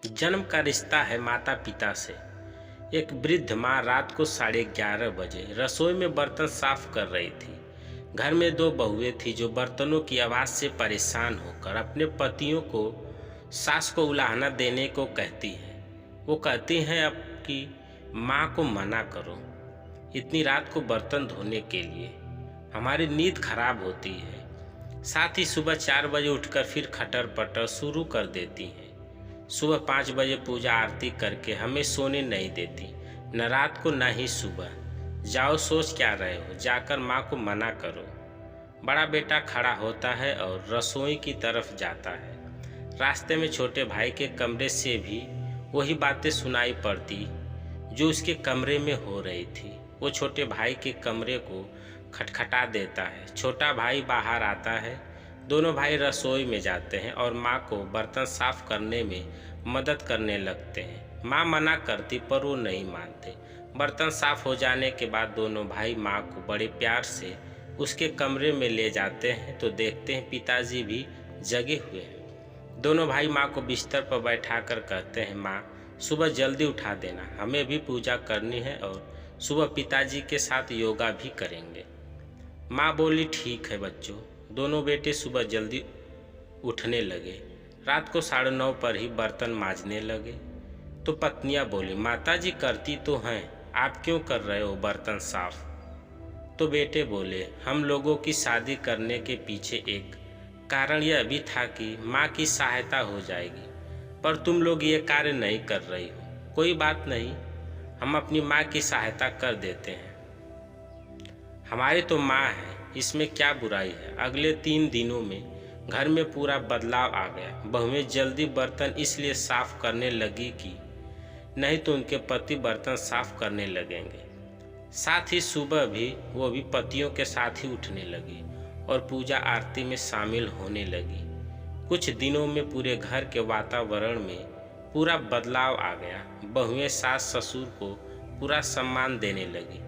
जन्म का रिश्ता है माता पिता से। एक वृद्ध माँ रात को 11:30 बजे रसोई में बर्तन साफ कर रही थी। घर में दो बहुएं थी जो बर्तनों की आवाज़ से परेशान होकर अपने पतियों को सास को उलाहना देने को कहती हैं। वो कहती हैं अब कि माँ को मना करो, इतनी रात को बर्तन धोने के लिए हमारी नींद खराब होती है। साथ ही सुबह 4 बजे उठकर फिर खटर पटर शुरू कर देती हैं। सुबह 5 बजे पूजा आरती करके हमें सोने नहीं देती, न रात को न ही सुबह। जाओ, सोच क्या रहे हो, जाकर माँ को मना करो। बड़ा बेटा खड़ा होता है और रसोई की तरफ जाता है। रास्ते में छोटे भाई के कमरे से भी वही बातें सुनाई पड़ती जो उसके कमरे में हो रही थी। वो छोटे भाई के कमरे को खटखटा देता है। छोटा भाई बाहर आता है। दोनों भाई रसोई में जाते हैं और माँ को बर्तन साफ करने में मदद करने लगते हैं। माँ मना करती पर वो नहीं मानते। बर्तन साफ हो जाने के बाद दोनों भाई माँ को बड़े प्यार से उसके कमरे में ले जाते हैं तो देखते हैं पिताजी भी जगे हुए हैं। दोनों भाई माँ को बिस्तर पर बैठाकर कहते हैं, माँ सुबह जल्दी उठा देना, हमें भी पूजा करनी है और सुबह पिताजी के साथ योगा भी करेंगे। माँ बोली, ठीक है बच्चों। दोनों बेटे सुबह जल्दी उठने लगे। रात को 9:30 पर ही बर्तन मांजने लगे तो पत्नियां बोली, माताजी करती तो हैं, आप क्यों कर रहे हो बर्तन साफ? तो बेटे बोले, हम लोगों की शादी करने के पीछे एक कारण यह भी था कि माँ की सहायता हो जाएगी, पर तुम लोग ये कार्य नहीं कर रही हो। कोई बात नहीं, हम अपनी माँ की सहायता कर देते हैं। हमारी तो माँ है, इसमें क्या बुराई है। अगले 3 दिनों में घर में पूरा बदलाव आ गया। बहुएं जल्दी बर्तन इसलिए साफ करने लगी कि नहीं तो उनके पति बर्तन साफ करने लगेंगे। साथ ही सुबह भी वो भी पतियों के साथ ही उठने लगी और पूजा आरती में शामिल होने लगी। कुछ दिनों में पूरे घर के वातावरण में पूरा बदलाव आ गया। बहुएं सास ससुर को पूरा सम्मान देने लगी।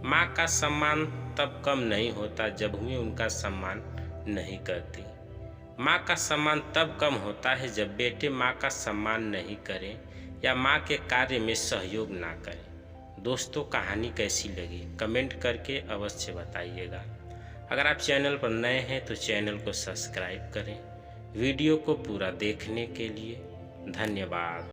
माँ का सम्मान तब कम नहीं होता जब बहुएं उनका सम्मान नहीं करती। माँ का सम्मान तब कम होता है जब बेटे माँ का सम्मान नहीं करें या माँ के कार्य में सहयोग ना करें। दोस्तों, कहानी कैसी लगी कमेंट करके अवश्य बताइएगा। अगर आप चैनल पर नए हैं तो चैनल को सब्सक्राइब करें। वीडियो को पूरा देखने के लिए धन्यवाद।